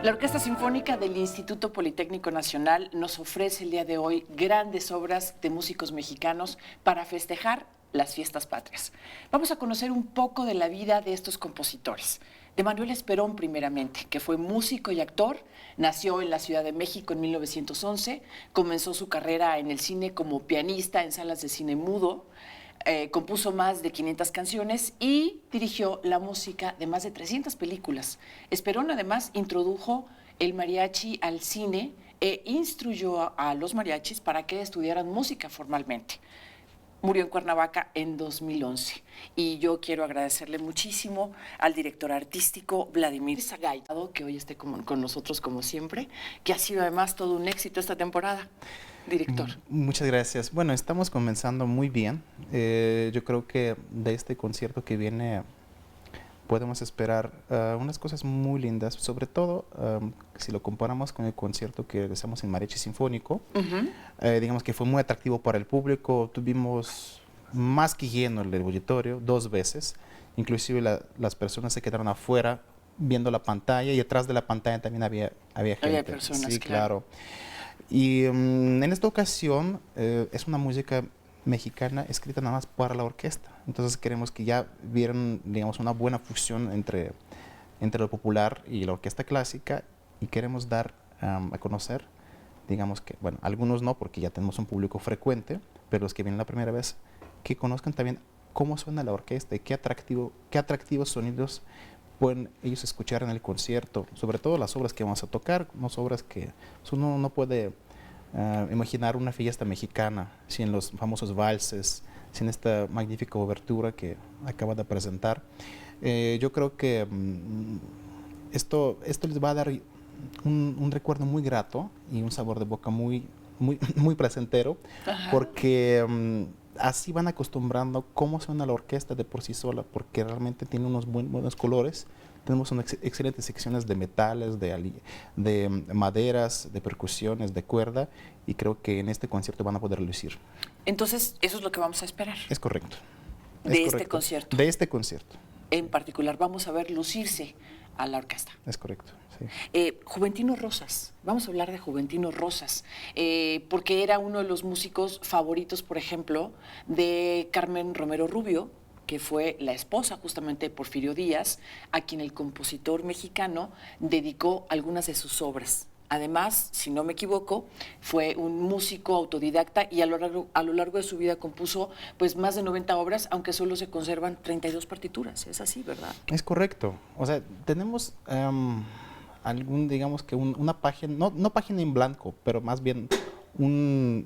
La Orquesta Sinfónica del Instituto Politécnico Nacional nos ofrece el día de hoy grandes obras de músicos mexicanos para festejar las fiestas patrias. Vamos a conocer un poco de la vida de estos compositores. De Manuel Esperón, primeramente, que fue músico y actor, nació en la Ciudad de México en 1911, comenzó su carrera en el cine como pianista en salas de cine mudo, compuso más de 500 canciones y dirigió la música de más de 300 películas. Esperón además introdujo el mariachi al cine e instruyó a los mariachis para que estudiaran música formalmente. Murió en Cuernavaca en 2011 y yo quiero agradecerle muchísimo al director artístico Vladimir Sagayado, que hoy esté con nosotros como siempre, que ha sido además todo un éxito esta temporada. Director. Muchas gracias. Bueno, estamos comenzando muy bien. Yo creo que de este concierto que viene podemos esperar unas cosas muy lindas, sobre todo si lo comparamos con el concierto que realizamos en Mariachi Sinfónico. Digamos que fue muy atractivo para el público, tuvimos más que lleno el auditorio 2 veces, inclusive las personas se quedaron afuera viendo la pantalla y detrás de la pantalla también había gente. Había personas, sí, claro. Y en esta ocasión es una música mexicana escrita nada más para la orquesta. Entonces queremos que ya vieran, digamos, una buena fusión entre lo popular y la orquesta clásica y queremos dar a conocer, digamos que, bueno, algunos no porque ya tenemos un público frecuente, pero los que vienen la primera vez, que conozcan también cómo suena la orquesta y qué atractivos sonidos pueden ellos escuchar en el concierto, sobre todo las obras que vamos a tocar, unas obras que uno no puede imaginar una fiesta mexicana sin los famosos valses, sin esta magnífica obertura que acaba de presentar. Yo creo que esto les va a dar un recuerdo muy grato y un sabor de boca muy placentero. Ajá. Porque así van acostumbrando cómo suena la orquesta de por sí sola, porque realmente tiene unos buenos colores. Tenemos unas excelentes secciones de metales, de maderas, de percusiones, de cuerda, y creo que en este concierto van a poder lucir. Entonces, eso es lo que vamos a esperar. Es correcto. Este concierto. De este concierto. En particular, vamos a ver lucirse a la orquesta. Es correcto, sí. Juventino Rosas, vamos a hablar de Juventino Rosas, porque era uno de los músicos favoritos, por ejemplo, de Carmen Romero Rubio, que fue la esposa justamente de Porfirio Díaz, a quien el compositor mexicano dedicó algunas de sus obras. Además, si no me equivoco, fue un músico autodidacta y a lo largo de su vida compuso pues más de 90 obras, aunque solo se conservan 32 partituras. Es así, ¿verdad? Es correcto. O sea, tenemos digamos que una página, no página en blanco, pero más bien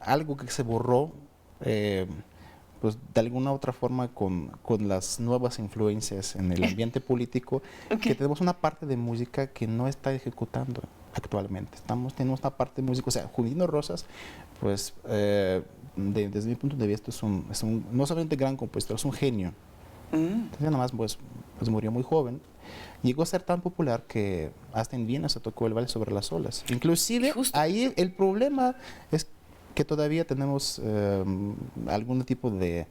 algo que se borró pues de alguna otra forma con las nuevas influencias en el ambiente político, que tenemos una parte de música que no está ejecutando actualmente. Tenemos una parte de música, o sea, Juventino Rosas, pues desde mi punto de vista es un no solamente gran compositor, es un genio. Entonces nada más pues murió muy joven. Llegó a ser tan popular que hasta en Viena se tocó el vals sobre las olas. Inclusive ahí el problema es que todavía tenemos algún tipo de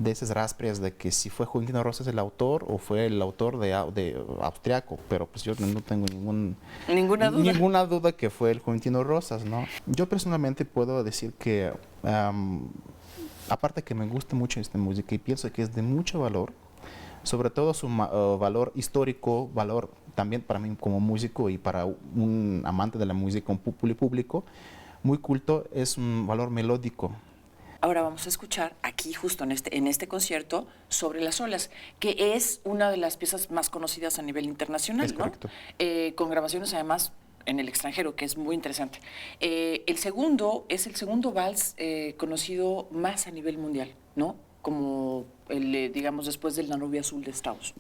esas rasparias de que si fue Juventino Rosas el autor o fue el autor de austriaco, pero pues yo no tengo ninguna duda que fue el Juventino Rosas, ¿no? Yo personalmente puedo decir que aparte que me gusta mucho esta música y pienso que es de mucho valor, sobre todo su valor histórico, valor también para mí como músico y para un amante de la música, un público muy culto, es un valor melódico. Ahora vamos a escuchar aquí justo en este concierto Sobre las olas, que es una de las piezas más conocidas a nivel internacional, es correcto. ¿No? Con grabaciones además en el extranjero, que es muy interesante. El segundo es el segundo vals conocido más a nivel mundial, ¿no? Como digamos, después del Danubio Azul de Strauss.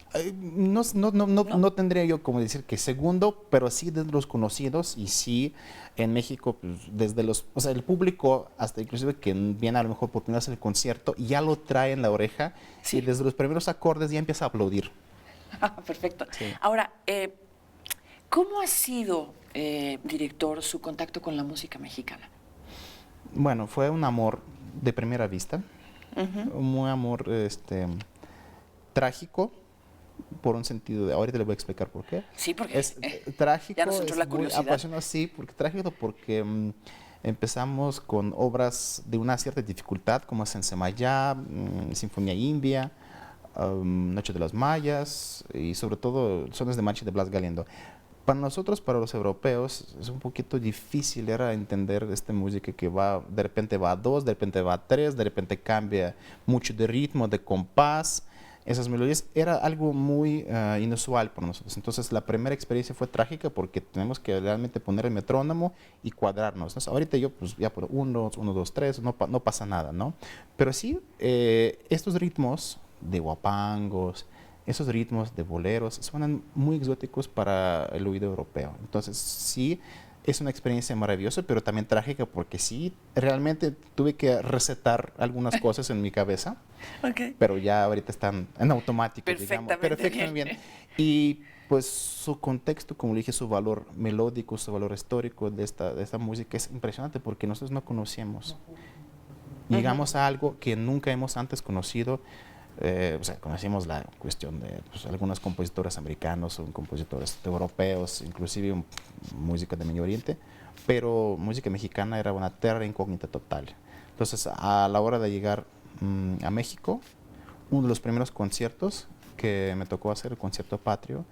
No tendría yo como decir que segundo, pero sí de los conocidos, y sí en México, pues, desde o sea, el público, hasta inclusive que viene a lo mejor por primera vez el concierto, ya lo trae en la oreja, sí. Y desde los primeros acordes ya empieza a aplaudir. Perfecto. Sí. Ahora, ¿cómo ha sido, director, su contacto con la música mexicana? Bueno, fue un amor de primera vista. Un amor trágico, por un sentido de, ahorita le voy a explicar por qué. Sí, porque Es trágico, ya nos entró es la muy curiosidad. apasionante, sí, porque trágico porque empezamos con obras de una cierta dificultad, como Sensemayá, Sinfonía India, Noche de los Mayas y sobre todo Sones de Marcha de Blas Galindo. Para nosotros, para los europeos, es un poquito difícil era entender esta música que va, de repente va a dos, de repente va a tres, de repente cambia mucho de ritmo, de compás. Esas melodías era algo muy inusual para nosotros. Entonces, la primera experiencia fue trágica porque tenemos que realmente poner el metrónomo y cuadrarnos. Entonces, ahorita yo, pues ya por uno, dos, tres, no pasa nada, ¿no? Pero sí, estos ritmos de guapangos, esos ritmos de boleros suenan muy exóticos para el oído europeo. Entonces, sí, es una experiencia maravillosa, pero también trágica porque sí, realmente tuve que recetar algunas cosas en mi cabeza, Ok. pero ya ahorita están en automático, digamos, Perfectamente perfectamente bien. bien. Y pues su contexto, como le dije, su valor melódico, su valor histórico de esta música es impresionante porque nosotros no conocíamos. Llegamos a algo que nunca hemos antes conocido. O sea, conocimos la cuestión de pues, algunos compositores americanos o compositores europeos, inclusive música de Medio Oriente, pero música mexicana era una terra incógnita total. Entonces, a la hora de llegar a México, uno de los primeros conciertos que me tocó hacer, el concierto patrio,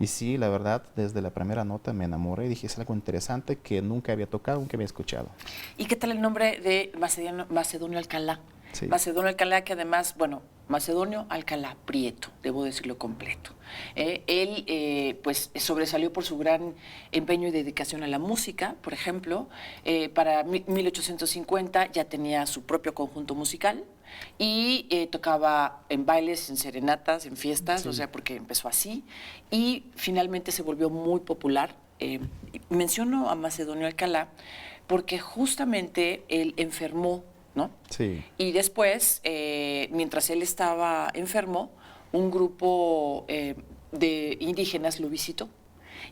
y sí, la verdad, desde la primera nota me enamoré y dije, es algo interesante que nunca había tocado, nunca había escuchado. ¿Y qué tal el nombre de Macedonio Alcalá? Sí, Macedonio Alcalá, que además, bueno, Macedonio Alcalá Prieto, debo decirlo completo. Él, pues, sobresalió por su gran empeño y dedicación a la música, por ejemplo. Para 1850 ya tenía su propio conjunto musical y tocaba en bailes, en serenatas, en fiestas, o sí, sea, porque empezó así. Y finalmente se volvió muy popular. Menciono a Macedonio Alcalá porque justamente él enfermó, ¿no? sí. Y después, mientras él estaba enfermo, un grupo de indígenas lo visitó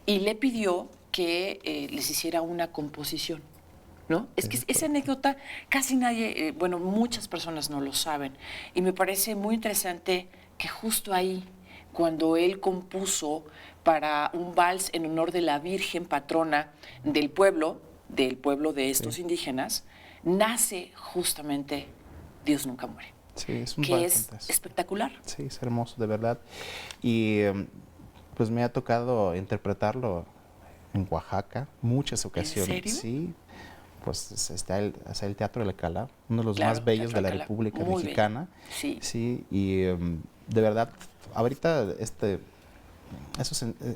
y le pidió que les hiciera una composición, ¿no? Es que Eso es esa correcto. anécdota casi nadie, bueno, muchas personas no lo saben. Y me parece muy interesante que justo ahí, cuando él compuso para un vals en honor de la Virgen patrona del pueblo de Sí, estos indígenas, nace justamente Dios nunca muere, sí, es un que bar es fantástico. espectacular. Sí, es hermoso, de verdad. Y pues me ha tocado interpretarlo en Oaxaca muchas ¿En ocasiones. serio? Sí, pues está el Teatro de Alcalá, uno de los más Claro, bellos Teatro de la Alcalá, República muy bello. Mexicana. Sí, Sí, y de verdad, ahorita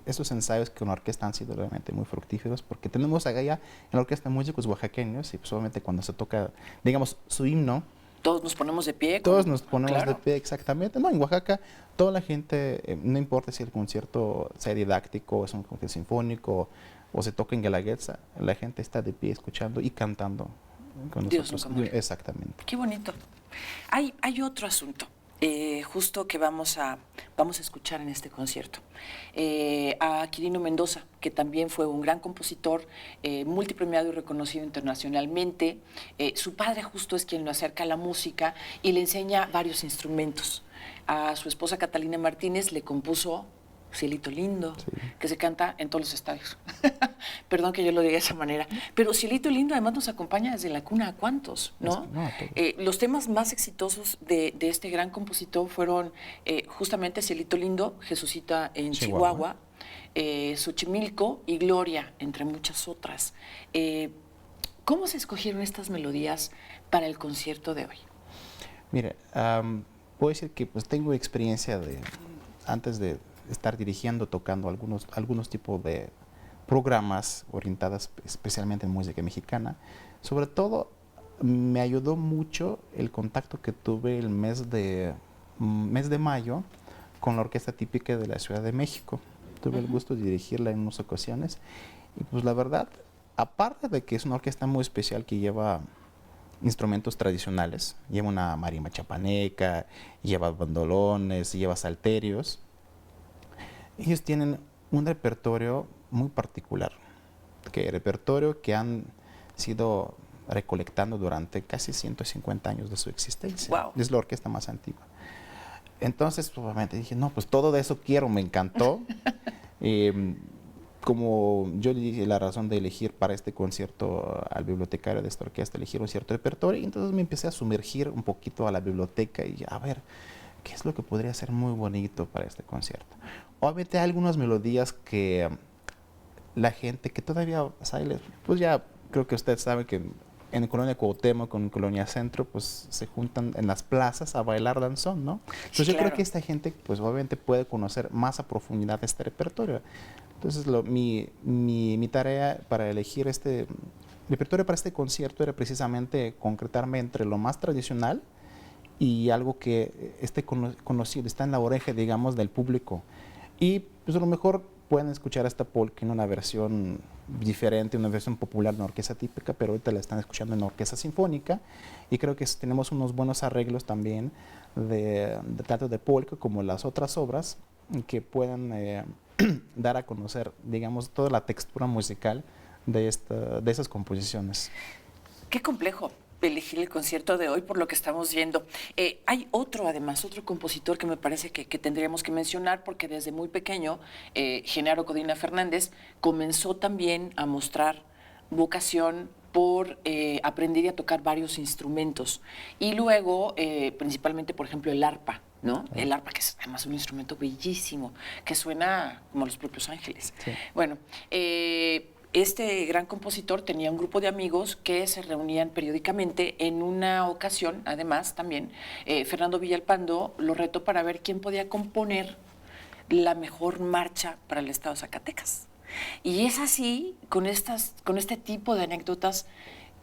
esos ensayos con orquesta han sido realmente muy fructíferos porque tenemos allá en la orquesta músicos oaxaqueños y pues obviamente cuando se toca, digamos, su himno, todos nos ponemos de pie, todos nos ponemos de claro. pie exactamente. No, en Oaxaca toda la gente, no importa si el concierto sea didáctico, es un concierto sinfónico o se toca en Guelaguetza, la gente está de pie escuchando y cantando con Dios nosotros. nunca muere. Exactamente. Qué bonito. Hay otro asunto, justo que vamos a escuchar en este concierto. A Quirino Mendoza, que también fue un gran compositor, multipremiado y reconocido internacionalmente. Su padre justo es quien lo acerca a la música y le enseña varios instrumentos. A su esposa Catalina Martínez le compuso Cielito Lindo, Sí. que se canta en todos los estadios. Perdón que yo lo diga de esa manera. Pero Cielito Lindo además nos acompaña desde la cuna a cuantos, ¿no? No, a todos. Los temas más exitosos de este gran compositor fueron justamente Cielito Lindo, Jesucita en Chihuahua. Chihuahua, Xochimilco y Gloria, entre muchas otras. ¿Cómo se escogieron estas melodías para el concierto de hoy? Mire, puedo decir que pues tengo experiencia de, antes de estar dirigiendo, tocando algunos tipos de programas orientadas especialmente en música mexicana. Sobre todo me ayudó mucho el contacto que tuve el mes de mayo con la orquesta típica de la Ciudad de México. Tuve el gusto de dirigirla en unas ocasiones y pues la verdad, aparte de que es una orquesta muy especial que lleva instrumentos tradicionales, lleva una marimba chapaneca, lleva bandolones, lleva salterios, ellos tienen un repertorio muy particular, repertorio que han sido recolectando durante casi 150 años de su existencia. Wow. Es la orquesta más antigua. Entonces, obviamente dije, no, pues todo de eso quiero, me encantó. Eh, Como yo le dije la razón de elegir para este concierto al bibliotecario de esta orquesta, elegir un cierto repertorio, y entonces me empecé a sumergir un poquito a la biblioteca y a ver qué es lo que podría ser muy bonito para este concierto. Obviamente hay algunas melodías que la gente que todavía sabe, pues ya creo que usted sabe que en Colonia Cuauhtémoc con Colonia Centro, pues se juntan en las plazas a bailar danzón, ¿no? Sí, Entonces yo creo claro. que esta gente, pues obviamente puede conocer más a profundidad este repertorio. Entonces mi tarea para elegir este repertorio para este concierto era precisamente concretarme entre lo más tradicional y algo que esté conocido, está en la oreja, digamos, del público. Y pues a lo mejor pueden escuchar esta polka en una versión diferente, una versión popular de una orquesta típica, pero ahorita la están escuchando en orquesta sinfónica y creo que tenemos unos buenos arreglos también tanto de polka como las otras obras que puedan dar a conocer, digamos, toda la textura musical de esas composiciones. Qué complejo elegir el concierto de hoy por lo que estamos viendo. Hay otro, además, otro compositor que me parece que tendríamos que mencionar porque desde muy pequeño, Genaro Codina Fernández comenzó también a mostrar vocación por aprender y a tocar varios instrumentos. Y luego, principalmente, por ejemplo, el arpa. ¿No? El arpa, que es además un instrumento bellísimo, que suena como los propios ángeles. Sí. Bueno, este gran compositor tenía un grupo de amigos que se reunían periódicamente. En una ocasión, además, también, Fernando Villalpando lo retó para ver quién podía componer la mejor marcha para el estado de Zacatecas. Y es así, con este tipo de anécdotas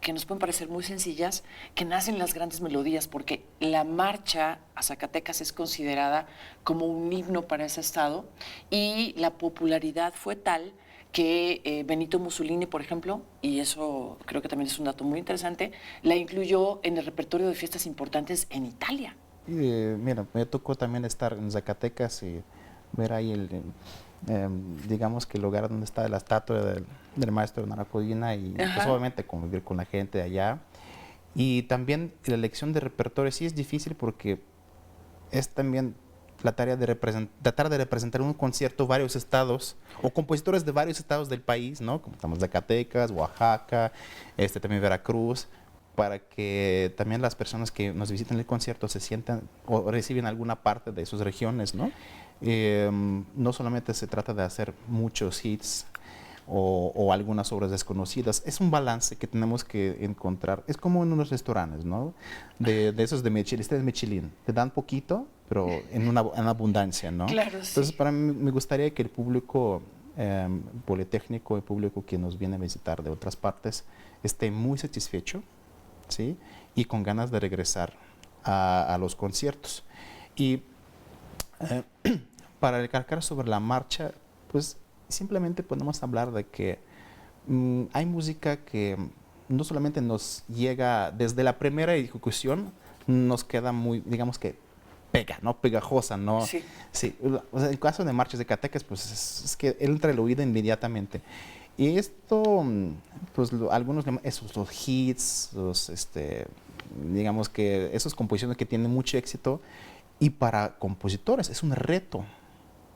que nos pueden parecer muy sencillas, que nacen las grandes melodías, porque la marcha a Zacatecas es considerada como un himno para ese estado y la popularidad fue tal que Benito Mussolini, por ejemplo, y eso creo que también es un dato muy interesante, la incluyó en el repertorio de fiestas importantes en Italia. Y, mira, me tocó también estar en Zacatecas y ver ahí digamos que el lugar donde está la estatua del maestro Naracodina y pues Ajá. obviamente convivir con la gente de allá. Y también la elección de repertorio sí es difícil porque es también la tarea de tratar de representar en un concierto varios estados o compositores de varios estados del país, ¿no? Como estamos Zacatecas, Oaxaca, también Veracruz, para que también las personas que nos visiten el concierto se sientan o reciben alguna parte de sus regiones, ¿no? No solamente se trata de hacer muchos hits o algunas obras desconocidas, es un balance que tenemos que encontrar. Es como en unos restaurantes, ¿no? De esos de Michelin, este es Michelin, te dan poquito, pero en abundancia, ¿no? Claro, Entonces, sí. para mí me gustaría que el público politécnico, el público que nos viene a visitar de otras partes, esté muy satisfecho, ¿sí? Y con ganas de regresar a los conciertos. Y eh, para recalcar sobre la marcha, pues simplemente podemos hablar de que hay música que no solamente nos llega desde la primera ejecución, nos queda muy, digamos que pega, ¿no? Pegajosa, ¿no? Sí. Sí, o sea, en caso de marchas de Catecas, pues es que entra el oído inmediatamente. Y esto, pues algunos esos los hits, digamos que esas composiciones que tienen mucho éxito y para compositores es un reto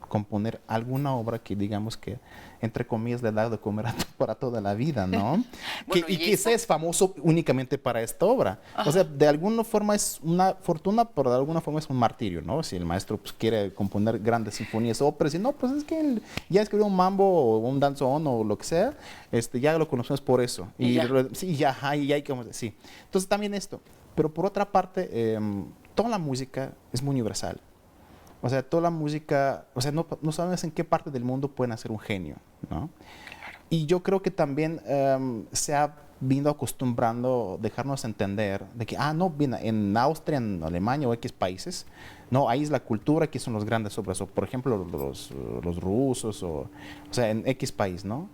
componer alguna obra que digamos que, entre comillas, le da de comer para toda la vida, ¿no? Bueno, Y y que esta. sea es famoso únicamente para esta obra. O sea, Ajá. de alguna forma es una fortuna, pero de alguna forma es un martirio, ¿no? Si el maestro pues, quiere componer grandes sinfonías, óperas, y no, pues es que él ya escribió un mambo o un danzón o lo que sea, ya lo conocemos por eso. Y ya. Sí, ya, y hay como, sí. Entonces también esto. Pero por otra parte, toda la música es muy universal. O sea, toda la música, o sea, no sabes en qué parte del mundo pueden hacer un genio, ¿no? Y yo creo que también se ha venido acostumbrando dejarnos entender de que, no, bien, en Austria, en Alemania o X países, no, ahí es la cultura, aquí son las grandes obras, o por ejemplo los rusos, o sea, en X país, ¿no?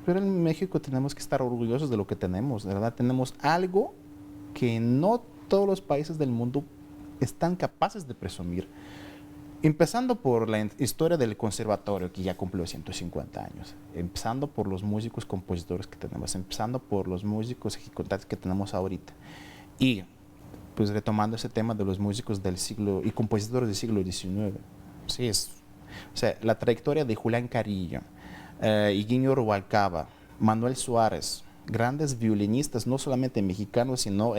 Pero en México tenemos que estar orgullosos de lo que tenemos, de verdad, tenemos algo que no todos los países del mundo están capaces de presumir. Empezando por la historia del conservatorio, que ya cumplió 150 años, empezando por los músicos compositores que tenemos, empezando por los músicos ejecutantes que tenemos ahorita. Y pues retomando ese tema de los músicos del siglo y compositores del siglo XIX. Sí, o sea, la trayectoria de Julián Carrillo, Higuinho Rubalcaba, Manuel Suárez, grandes violinistas, no solamente mexicanos, sino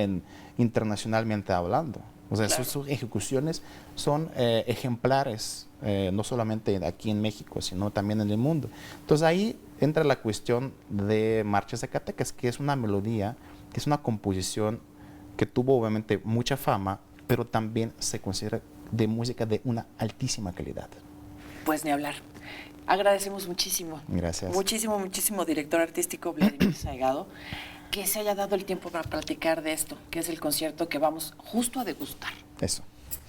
internacionalmente hablando. O sea, Claro. sus ejecuciones son ejemplares, no solamente aquí en México, sino también en el mundo. Entonces ahí entra la cuestión de Marchas Zacatecas, que es una melodía, que es una composición que tuvo obviamente mucha fama, pero también se considera de música de una altísima calidad. Pues ni hablar. Agradecemos muchísimo. Gracias. Muchísimo, muchísimo, director artístico Vladimir Salgado, que se haya dado el tiempo para platicar de esto, que es el concierto que vamos justo a degustar. Eso.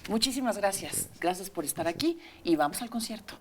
Muchísimas gracias. Gracias por estar aquí y vamos al concierto.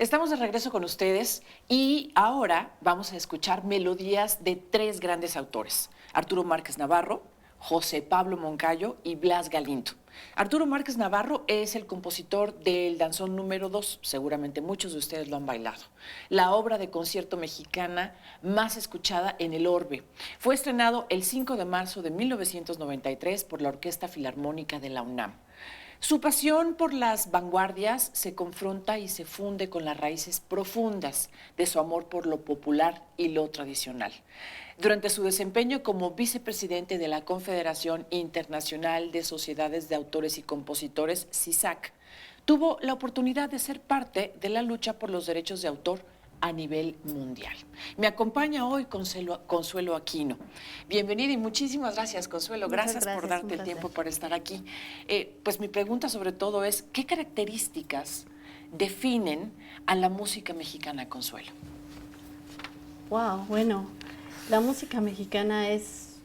Estamos de regreso con ustedes y ahora vamos a escuchar melodías de tres grandes autores: Arturo Márquez Navarro, José Pablo Moncayo y Blas Galindo. Arturo Márquez Navarro es el compositor del danzón número 2, seguramente muchos de ustedes lo han bailado, la obra de concierto mexicana más escuchada en el orbe. Fue estrenado el 5 de marzo de 1993 por la Orquesta Filarmónica de la UNAM. Su pasión por las vanguardias se confronta y se funde con las raíces profundas de su amor por lo popular y lo tradicional. Durante su desempeño como vicepresidente de la Confederación Internacional de Sociedades de Autores y Compositores, CISAC, tuvo la oportunidad de ser parte de la lucha por los derechos de autor a nivel mundial. Me acompaña hoy Consuelo Aquino. Bienvenida y muchísimas gracias, Consuelo. Gracias por darte el tiempo para estar aquí. Pues mi pregunta sobre todo es, ¿qué características definen a la música mexicana, Consuelo? Wow, bueno, la música mexicana es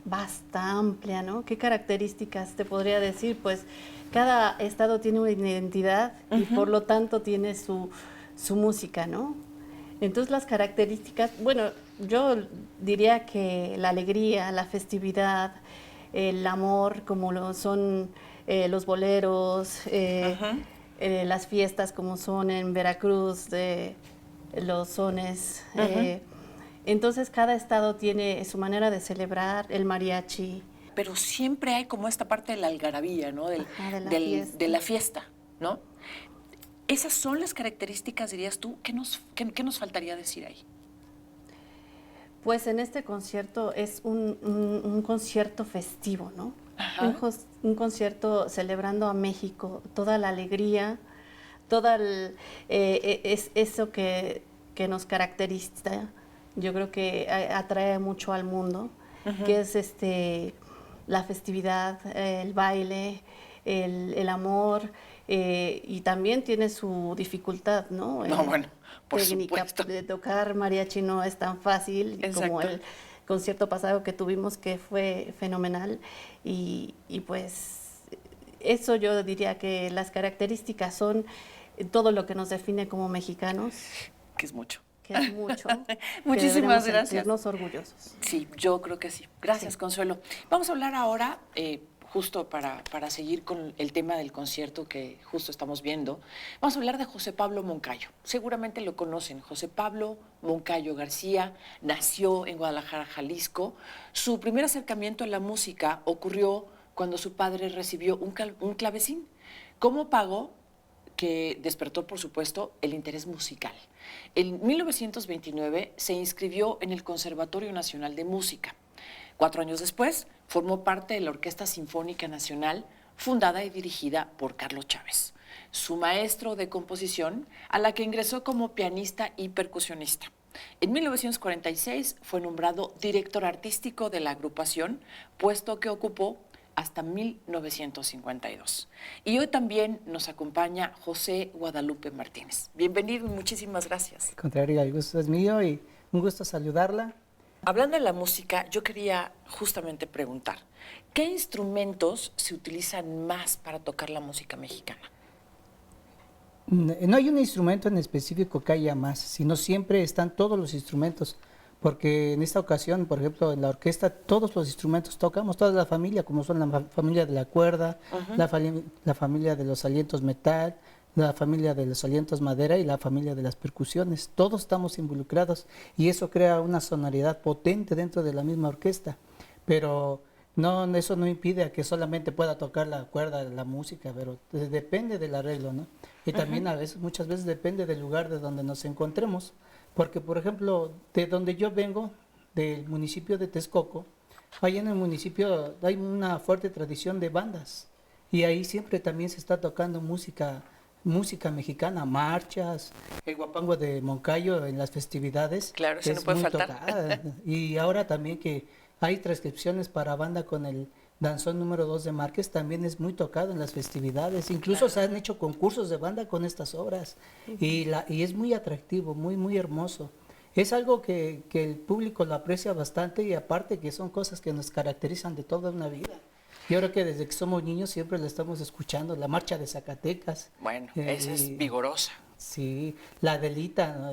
bastante amplia, ¿no? ¿Qué características te podría decir? Pues cada estado tiene una identidad y por lo tanto tiene su música, ¿no? Entonces las características, bueno, yo diría que la alegría, la festividad, el amor, como lo son los boleros, las fiestas como son en Veracruz, los sones. Entonces cada estado tiene su manera de celebrar, el mariachi. Pero siempre hay como esta parte de la algarabía, ¿no? De la fiesta, ¿no? ¿Esas son las características, dirías tú? ¿Qué nos faltaría decir ahí? Pues en este concierto es un concierto festivo, ¿no? Un concierto celebrando a México, toda la alegría, es eso que nos caracteriza. Yo creo que atrae mucho al mundo, que es la festividad, el baile, el amor. Y también tiene su dificultad, ¿no? No, bueno, por técnica supuesto. de tocar mariachi no es tan fácil. Exacto. Como el concierto pasado que tuvimos, que fue fenomenal. Y pues eso yo diría que las características son todo lo que nos define como mexicanos. Que es mucho. Que es mucho. Muchísimas gracias. Sentirnos orgullosos. Sí, yo creo que sí. Gracias, sí. Consuelo. Vamos a hablar ahora, justo para seguir con el tema del concierto que justo estamos viendo, vamos a hablar de José Pablo Moncayo. Seguramente lo conocen. José Pablo Moncayo García nació en Guadalajara, Jalisco. Su primer acercamiento a la música ocurrió cuando su padre recibió un clavecín como pago que despertó, por supuesto, el interés musical. En 1929 se inscribió en el Conservatorio Nacional de Música. 4 años después, formó parte de la Orquesta Sinfónica Nacional, fundada y dirigida por Carlos Chávez, su maestro de composición, a la que ingresó como pianista y percusionista. En 1946 fue nombrado director artístico de la agrupación, puesto que ocupó hasta 1952. Y hoy también nos acompaña José Guadalupe Martínez. Bienvenido y muchísimas gracias. Al contrario, el gusto es mío y un gusto saludarla. Hablando de la música, yo quería justamente preguntar, ¿qué instrumentos se utilizan más para tocar la música mexicana? No hay un instrumento en específico que haya más, sino siempre están todos los instrumentos, porque en esta ocasión, por ejemplo, en la orquesta, todos los instrumentos tocamos, toda la familia, como son la familia de la cuerda, la familia de los alientos metal, la familia de los alientos madera y la familia de las percusiones. Todos estamos involucrados y eso crea una sonoridad potente dentro de la misma orquesta, pero no, eso no impide a que solamente pueda tocar la cuerda, la música, pero depende del arreglo, ¿no? Y también muchas veces depende del lugar de donde nos encontremos, porque por ejemplo, de donde yo vengo, del municipio de Texcoco, ahí en el municipio hay una fuerte tradición de bandas y ahí siempre también se está tocando música mexicana, marchas, el guapango de Moncayo en las festividades. Claro, eso no puede faltar. Tocada. Y ahora también que hay transcripciones para banda con el danzón número 2 de Márquez, también es muy tocado en las festividades. Incluso se han hecho concursos de banda con estas obras y es muy atractivo, muy hermoso. Es algo que el público lo aprecia bastante y aparte que son cosas que nos caracterizan de toda una vida. Yo creo que desde que somos niños siempre la estamos escuchando, la marcha de Zacatecas. Bueno, esa es vigorosa. Sí, la Adelita, ¿no?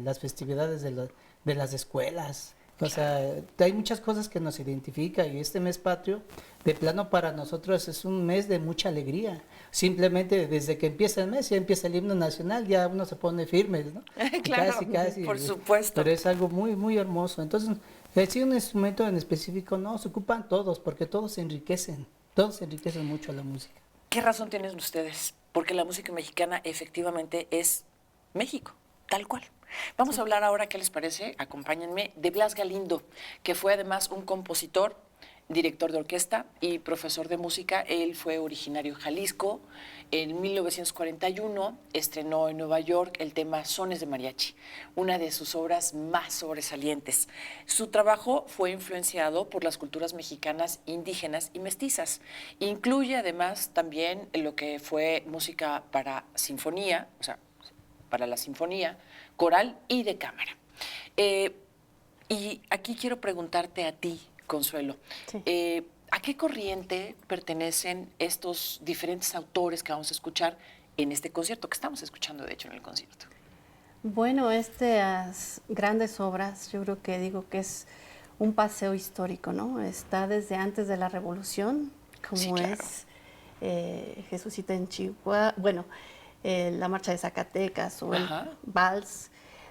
Las festividades de las escuelas. O sea, hay muchas cosas que nos identifican y este mes patrio, de plano para nosotros es un mes de mucha alegría. Simplemente desde que empieza el mes, ya empieza el himno nacional, ya uno se pone firme, ¿no? Y Claro, casi, casi. por supuesto. Pero es algo muy, muy hermoso. Entonces, si un instrumento en específico, no, se ocupan todos, porque todos se enriquecen mucho a la música. ¿Qué razón tienen ustedes? Porque la música mexicana efectivamente es México, tal cual. Vamos a hablar ahora, ¿qué les parece? Acompáñenme, de Blas Galindo, que fue además un compositor, director de orquesta y profesor de música. Él fue originario de Jalisco. En 1941 estrenó en Nueva York el tema Sones de Mariachi, una de sus obras más sobresalientes. Su trabajo fue influenciado por las culturas mexicanas, indígenas y mestizas. Incluye además también lo que fue música para sinfonía, o sea, para la sinfonía, coral y de cámara. Y aquí quiero preguntarte a ti, Consuelo, Sí. ¿a qué corriente pertenecen estos diferentes autores que vamos a escuchar en este concierto, que estamos escuchando de hecho en el concierto? Bueno, estas grandes obras, yo creo que digo que es un paseo histórico, ¿no? Está desde antes de la Revolución, como Sí, claro. es Jesucita en Chihuahua, bueno, la Marcha de Zacatecas o el Ajá. Vals.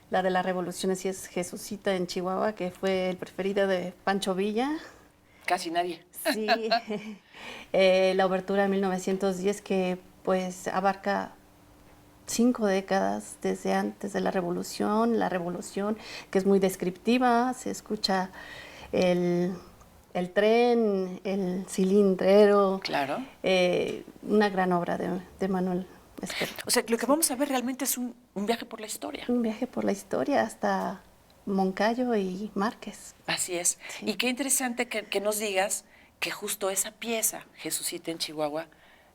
La de la Revolución sí es Jesucita en Chihuahua, que fue el preferido de Pancho Villa. Casi nadie. Sí, la obertura de 1910 que pues abarca 5 décadas desde antes de la revolución que es muy descriptiva, se escucha el tren, el cilindrero, Claro. una gran obra de Manuel Esquerdo. O sea, lo que vamos a ver realmente es un viaje por la historia. Un viaje por la historia hasta Moncayo y Márquez. Así es. Sí. Y qué interesante que nos digas que justo esa pieza, Jesucita en Chihuahua,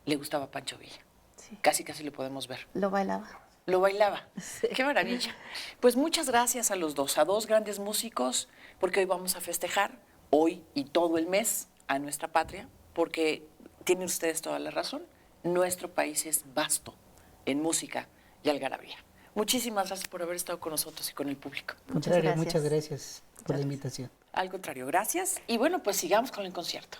le gustaba a Pancho Villa. Sí, Casi, casi lo podemos ver. lo bailaba. Lo bailaba. Sí. Qué maravilla. Pues muchas gracias a los dos, a dos grandes músicos, porque hoy vamos a festejar, hoy y todo el mes, a nuestra patria, porque tienen ustedes toda la razón. Nuestro país es vasto en música y algarabía. Muchísimas gracias por haber estado con nosotros y con el público. Contrario, gracias. muchas gracias por la Muchas gracias. invitación. Al contrario, gracias. Y bueno, pues sigamos con el concierto.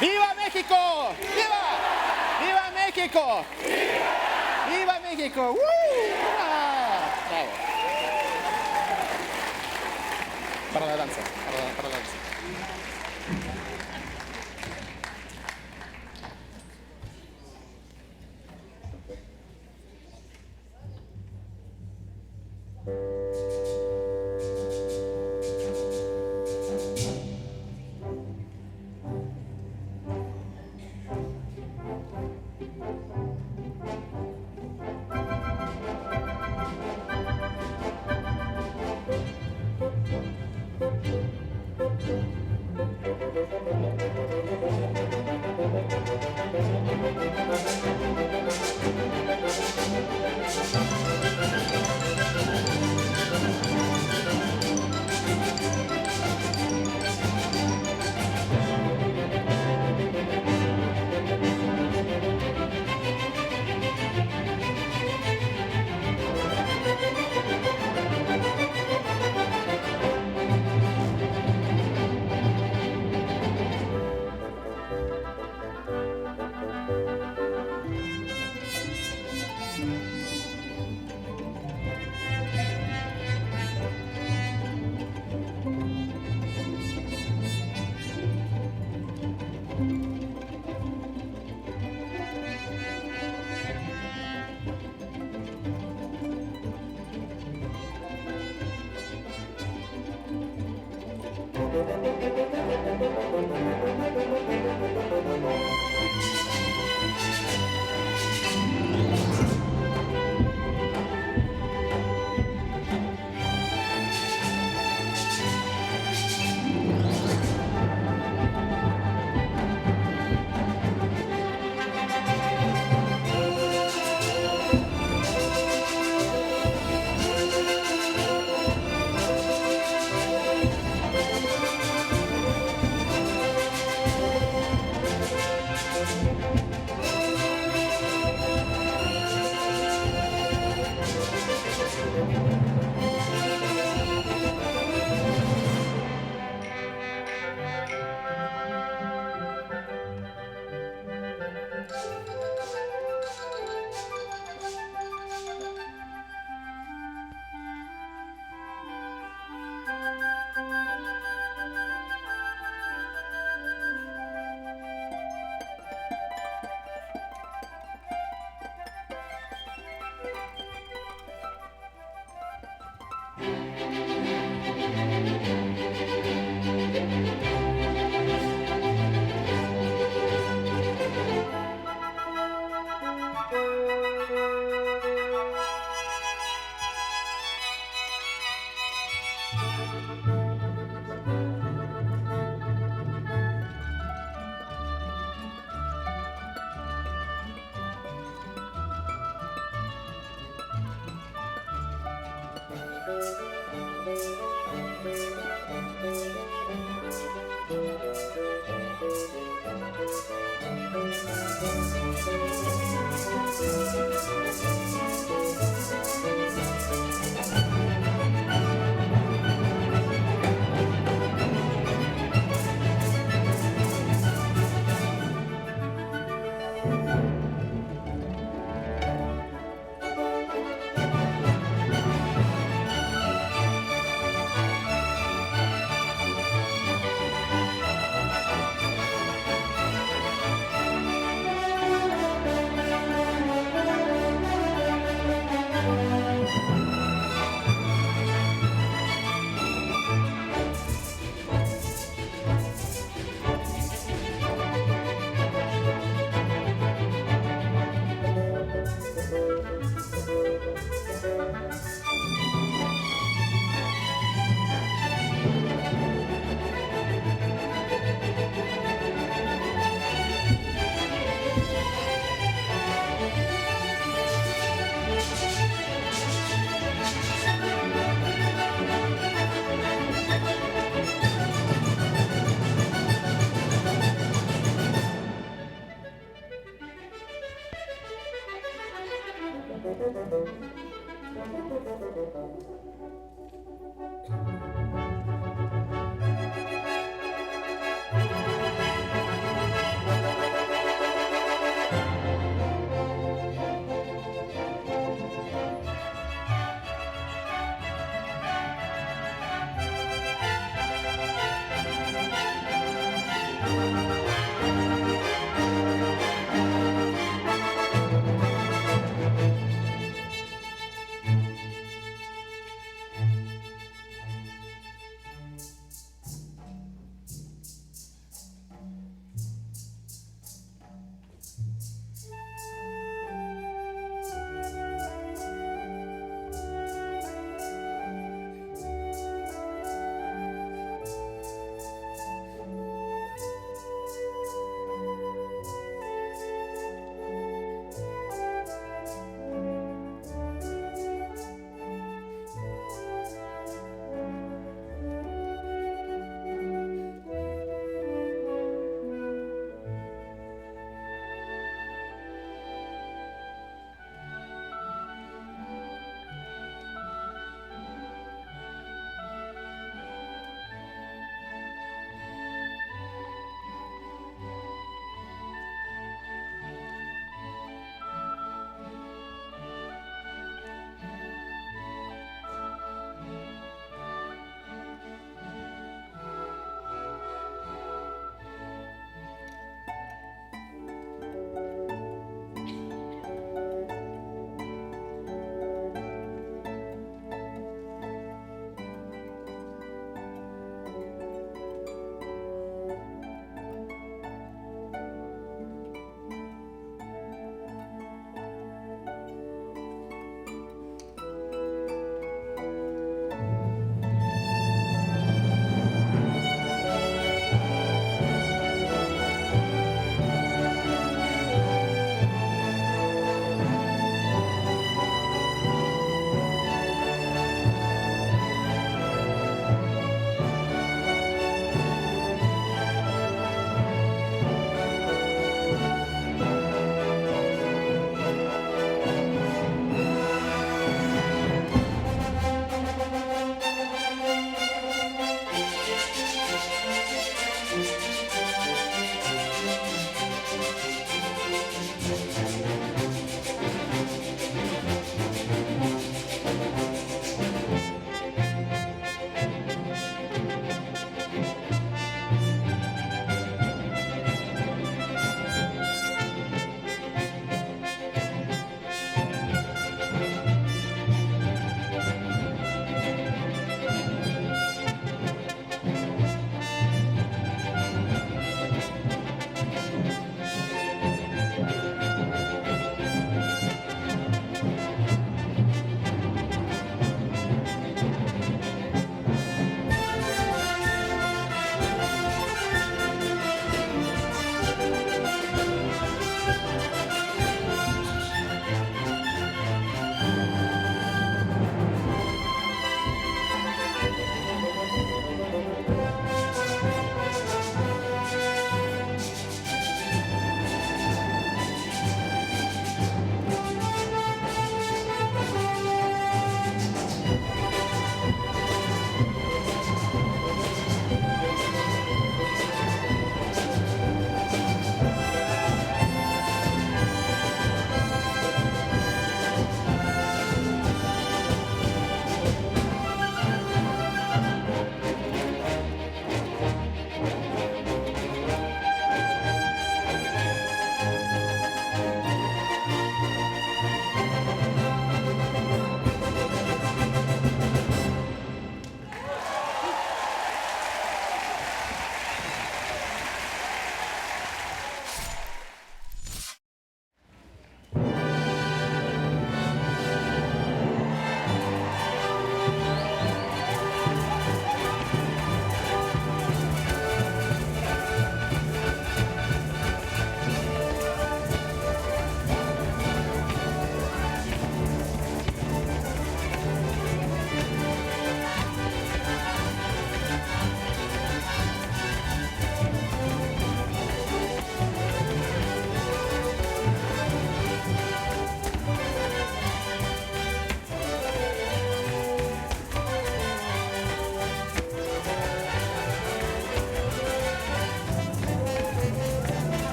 ¡Viva México! ¡Viva! ¡Viva México! ¡Viva! ¡Viva México! ¡Ah! Bravo. Para la danza, para la danza.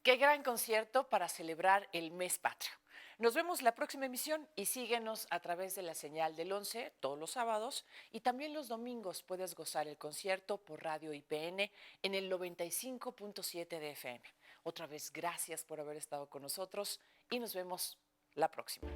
Qué gran concierto para celebrar el mes patrio. Nos vemos la próxima emisión y síguenos a través de la señal del 11 todos los sábados y también los domingos puedes gozar el concierto por Radio IPN en el 95.7 de FM. Otra vez gracias por haber estado con nosotros y nos vemos la próxima.